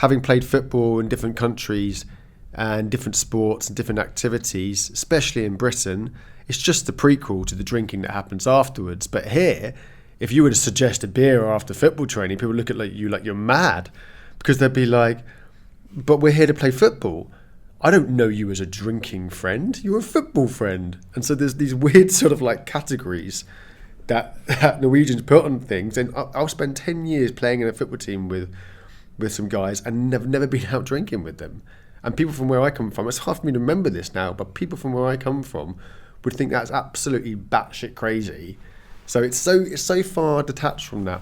having played football in different countries and different sports and different activities, especially in Britain, it's just the prequel to the drinking that happens afterwards. But here, if you were to suggest a beer after football training, people look at you like you're mad, because they'd be like, but we're here to play football. I don't know you as a drinking friend. You're a football friend. And so there's these weird sort of like categories that Norwegians put on things. And I'll spend 10 years playing in a football team with some guys and never been out drinking with them. And people from where I come from, it's hard for me to remember this now, but people from where I come from would think that's absolutely batshit crazy. So it's so far detached from that.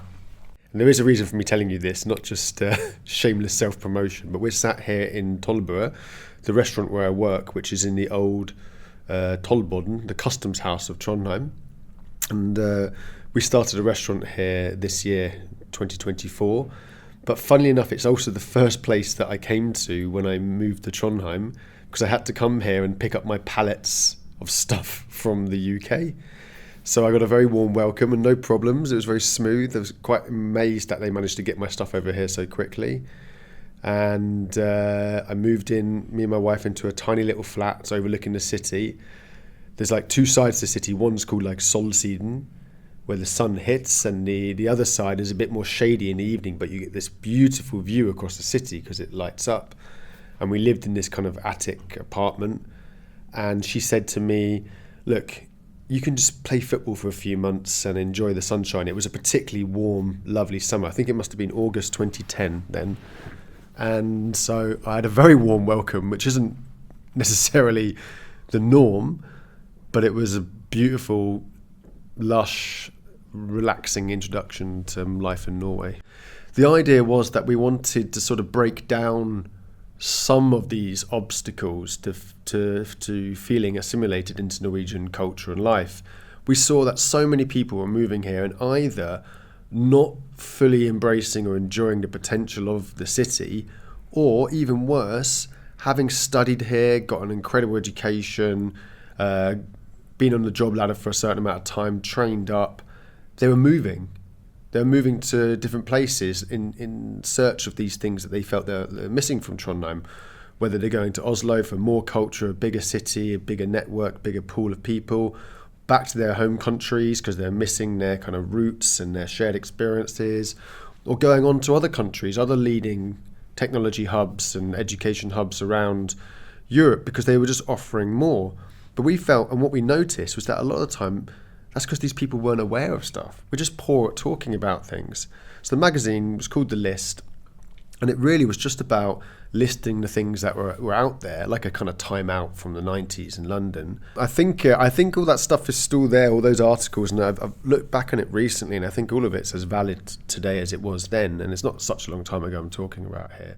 And there is a reason for me telling you this, not just shameless self-promotion, but we're sat here in Tollbua, the restaurant where I work, which is in the old Tollboden, the customs house of Trondheim. And we started a restaurant here this year, 2024. But funnily enough, it's also the first place that I came to when I moved to Trondheim, because I had to come here and pick up my pallets of stuff from the UK. So I got a very warm welcome and no problems. It was very smooth. I was quite amazed that they managed to get my stuff over here so quickly. And I moved in, me and my wife, into a tiny little flat. It's overlooking the city. There's like two sides to the city. One's called like Solsiden, where the sun hits, and the other side is a bit more shady in the evening, but you get this beautiful view across the city because it lights up. And we lived in this kind of attic apartment, and she said to me, look, you can just play football for a few months and enjoy the sunshine. It was a particularly warm, lovely summer. I think it must have been August 2010 then. And so I had a very warm welcome, which isn't necessarily the norm, but it was a beautiful, lush, relaxing introduction to life in Norway. The idea was that we wanted to sort of break down some of these obstacles to feeling assimilated into Norwegian culture and life. We saw that so many people were moving here and either not fully embracing or enjoying the potential of the city, or even worse, having studied here, got an incredible education, been on the job ladder for a certain amount of time, trained up, they were moving. They were moving to different places in search of these things that they felt they're missing from Trondheim, whether they're going to Oslo for more culture, a bigger city, a bigger network, bigger pool of people, back to their home countries because they're missing their kind of roots and their shared experiences, or going on to other countries, other leading technology hubs and education hubs around Europe because they were just offering more. But we felt, and what we noticed was that a lot of the time, that's because these people weren't aware of stuff. We're just poor at talking about things. So the magazine was called The List, and it really was just about listing the things that were out there, like a kind of Time Out from the 90s in London. I think all that stuff is still there, all those articles, and I've looked back on it recently, and I think all of it's as valid today as it was then, and it's not such a long time ago I'm talking about here.